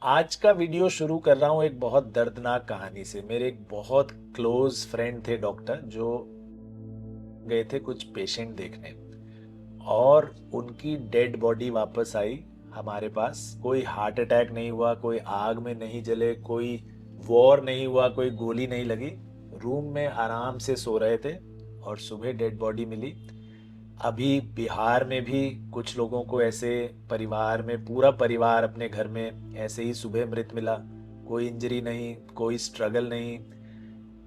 आज का वीडियो शुरू कर रहा हूँ एक बहुत दर्दनाक कहानी से। मेरे एक बहुत क्लोज फ्रेंड थे डॉक्टर, जो गए थे कुछ पेशेंट देखने और उनकी डेड बॉडी वापस आई हमारे पास। कोई हार्ट अटैक नहीं हुआ, कोई आग में नहीं जले, कोई वॉर नहीं हुआ, कोई गोली नहीं लगी। रूम में आराम से सो रहे थे और सुबह डेड बॉडी मिली। अभी बिहार में भी कुछ लोगों को ऐसे, परिवार में पूरा परिवार अपने घर में ऐसे ही सुबह मृत मिला। कोई इंजरी नहीं, कोई स्ट्रगल नहीं।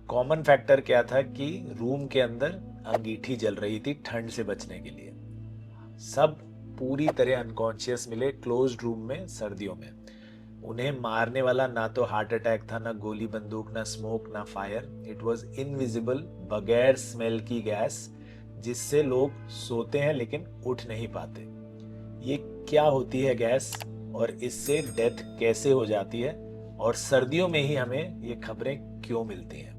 कॉमन फैक्टर क्या था कि रूम के अंदर अंगीठी जल रही थी ठंड से बचने के लिए। सब पूरी तरह अनकॉन्शियस मिले क्लोज्ड रूम में सर्दियों में। उन्हें मारने वाला ना तो हार्ट अटैक था, ना गोली बंदूक, ना स्मोक, ना फायर। इट वॉज इनविजिबल, बगैर स्मेल की गैस जिससे लोग सोते हैं लेकिन उठ नहीं पाते। ये क्या होती है गैस, और इससे डेथ कैसे हो जाती है, और सर्दियों में ही हमें ये खबरें क्यों मिलती हैं?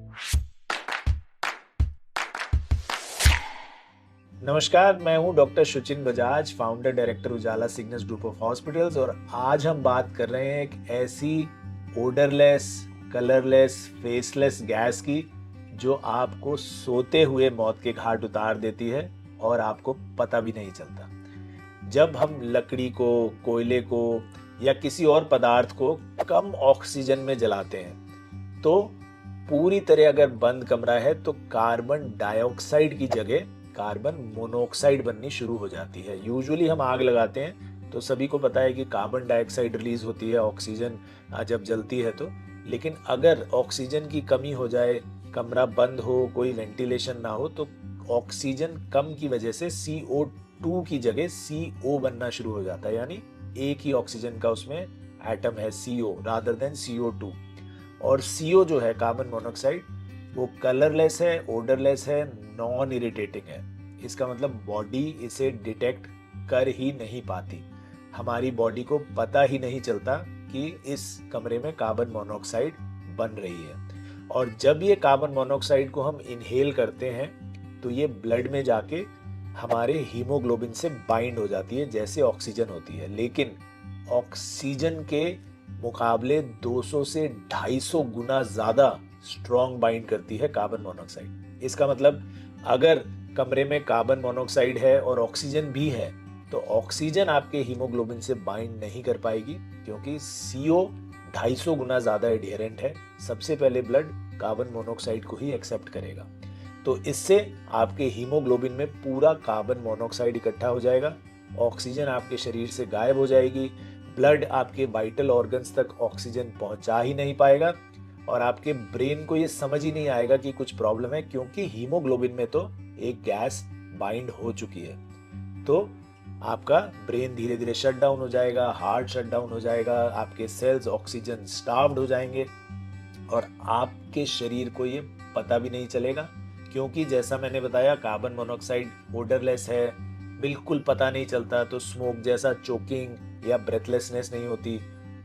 नमस्कार, मैं हूं doctor Suchin Bajaj, founder director Ujala Cygnus group of hospitals. और आज हम बात कर रहे हैं एक ऐसी ओडरलेस, कलरलेस, फेसलेस गैस की जो आपको सोते हुए मौत के घाट उतार देती है और आपको पता भी नहीं चलता। जब हम लकड़ी को, कोयले को या किसी और पदार्थ को कम ऑक्सीजन में जलाते हैं तो पूरी तरह अगर बंद कमरा है तो कार्बन डाइऑक्साइड की जगह कार्बन मोनोऑक्साइड बननी शुरू हो जाती है। यूजुअली हम आग लगाते हैं तो सभी को पता है कि कार्बन डाइऑक्साइड रिलीज होती है ऑक्सीजन जब जलती है तो। लेकिन अगर ऑक्सीजन की कमी हो जाए, कमरा बंद हो, कोई वेंटिलेशन ना हो, तो ऑक्सीजन कम की वजह से CO2 की जगह CO बनना शुरू हो जाता है। यानी एक ही ऑक्सीजन का उसमें एटम है CO रादर देन CO2। और CO जो है कार्बन मोनोऑक्साइड, वो कलरलेस है, ओडरलेस है, नॉन इरिटेटिंग है। इसका मतलब बॉडी इसे डिटेक्ट कर ही नहीं पाती। हमारी बॉडी को पता ही नहीं चलता कि इस कमरे में कार्बन मोनोऑक्साइड बन रही है। और जब ये कार्बन मोनोऑक्साइड को हम इनहेल करते हैं तो ये ब्लड में जाके हमारे हीमोग्लोबिन से बाइंड हो जाती है जैसे ऑक्सीजन होती है। लेकिन ऑक्सीजन के मुकाबले 200 से 250 गुना ज्यादा स्ट्रॉन्ग बाइंड करती है कार्बन मोनोऑक्साइड। इसका मतलब अगर कमरे में कार्बन मोनोऑक्साइड है और ऑक्सीजन भी है तो ऑक्सीजन आपके हीमोग्लोबिन से बाइंड नहीं कर पाएगी, क्योंकि CO 250 गुना ज्यादा एडियरेंट है। सबसे पहले ब्लड कार्बन मोनोऑक्साइड को ही एक्सेप्ट करेगा। तो इससे आपके हीमोग्लोबिन में पूरा कार्बन मोनोऑक्साइड इकट्ठा हो जाएगा, ऑक्सीजन आपके शरीर से गायब हो जाएगी, ब्लड आपके वाइटल ऑर्गन्स तक ऑक्सीजन पहुंचा ही नहीं पाएगा, और आपके ब्रेन को ये समझ ही नहीं आएगा कि कुछ प्रॉब्लम है, क्योंकि हीमोग्लोबिन में तो एक गैस बाइंड हो चुकी है। तो आपका ब्रेन धीरे धीरे शट डाउन हो जाएगा, हार्ट शट डाउन हो जाएगा, आपके सेल्स ऑक्सीजन स्टार्व्ड हो जाएंगे और आपके शरीर को ये पता भी नहीं चलेगा, क्योंकि जैसा मैंने बताया कार्बन मोनोऑक्साइड ओडरलेस है, बिल्कुल पता नहीं चलता। तो स्मोक जैसा चोकिंग या ब्रेथलेसनेस नहीं होती,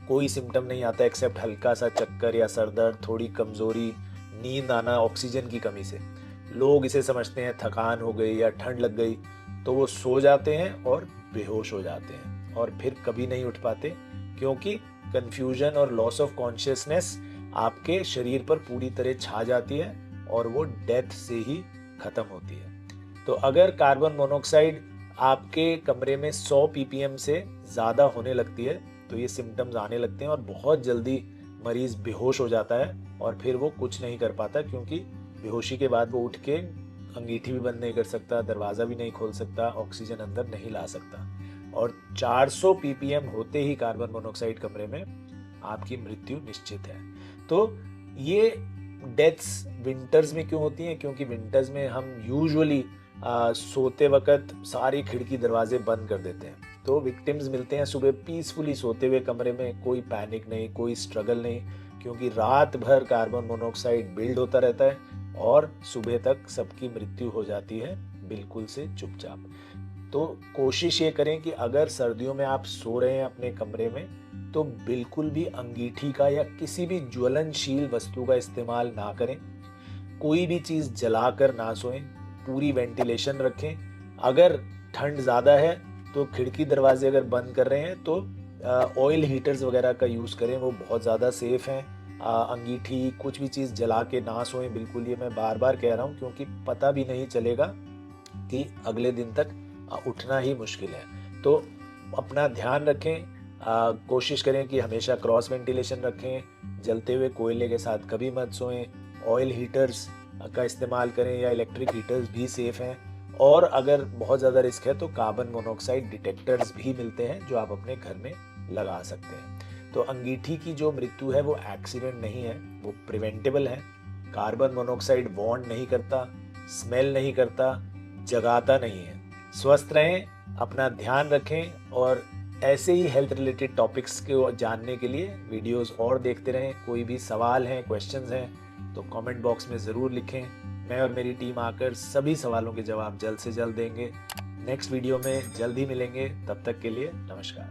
कोई सिम्टम नहीं आता एक्सेप्ट हल्का सा चक्कर या सर दर्द, थोड़ी कमजोरी, नींद आना ऑक्सीजन की कमी से। लोग इसे समझते हैं थकान हो गई या ठंड लग गई, तो वो सो जाते हैं और बेहोश हो जाते हैं और फिर कभी नहीं उठ पाते, क्योंकि कंफ्यूजन और लॉस ऑफ कॉन्शियसनेस आपके शरीर पर पूरी तरह छा जाती है और वो डेथ से ही खत्म होती है। तो अगर कार्बन मोनोऑक्साइड आपके कमरे में 100 ppm से ज्यादा होने लगती है तो ये सिम्टम्स आने लगते हैं और बहुत जल्दी मरीज बेहोश हो जाता है और फिर वो कुछ नहीं कर पाता, क्योंकि बेहोशी के बाद वो उठ के अंगीठी भी बंद नहीं कर सकता, दरवाजा भी नहीं खोल सकता, ऑक्सीजन अंदर नहीं ला सकता। और 400 ppm होते ही कार्बन मोनोऑक्साइड कमरे में आपकी मृत्यु निश्चित है। तो ये डेथ्स विंटर्स में क्यों होती हैं? क्योंकि विंटर्स में हम यूजुअली सोते वक्त सारी खिड़की दरवाजे बंद कर देते हैं, तो विक्टिम्स मिलते हैं सुबह पीसफुली सोते हुए कमरे में, कोई पैनिक नहीं, कोई स्ट्रगल नहीं, क्योंकि रात भर कार्बन मोनोऑक्साइड बिल्ड होता रहता है और सुबह तक सबकी मृत्यु हो जाती है बिल्कुल से चुपचाप। तो कोशिश ये करें कि अगर सर्दियों में आप सो रहे हैं अपने कमरे में तो बिल्कुल भी अंगीठी का या किसी भी ज्वलनशील वस्तु का इस्तेमाल ना करें। कोई भी चीज जलाकर ना सोएं, पूरी वेंटिलेशन रखें। अगर ठंड ज्यादा है तो खिड़की दरवाजे अगर बंद कर रहे हैं तो ऑयल हीटर्स वगैरह का यूज़ करें, वो बहुत ज़्यादा सेफ़ हैं। अंगीठी कुछ भी चीज़ जला के ना सोएं बिल्कुल, ये मैं बार बार कह रहा हूँ, क्योंकि पता भी नहीं चलेगा कि अगले दिन तक उठना ही मुश्किल है। तो अपना ध्यान रखें, कोशिश करें कि हमेशा क्रॉस वेंटिलेशन रखें, जलते हुए कोयले के साथ कभी मत सोएं, ऑयल हीटर्स का इस्तेमाल करें या इलेक्ट्रिक हीटर्स भी सेफ़ हैं। और अगर बहुत ज़्यादा रिस्क है तो कार्बन मोनोऑक्साइड डिटेक्टर्स भी मिलते हैं जो आप अपने घर में लगा सकते हैं। तो अंगीठी की जो मृत्यु है वो एक्सीडेंट नहीं है, वो प्रिवेंटेबल है। कार्बन मोनोऑक्साइड बॉन्ड नहीं करता, स्मेल नहीं करता, जगाता नहीं है। स्वस्थ रहें, अपना ध्यान रखें और ऐसे ही हेल्थ रिलेटेड टॉपिक्स को जानने के लिए वीडियोस और देखते रहें। कोई भी सवाल हैं, क्वेश्चंस हैं तो कमेंट बॉक्स में ज़रूर लिखें। मैं और मेरी टीम आकर सभी सवालों के जवाब जल्द से जल्द देंगे। नेक्स्ट वीडियो में जल्द ही मिलेंगे, तब तक के लिए नमस्कार।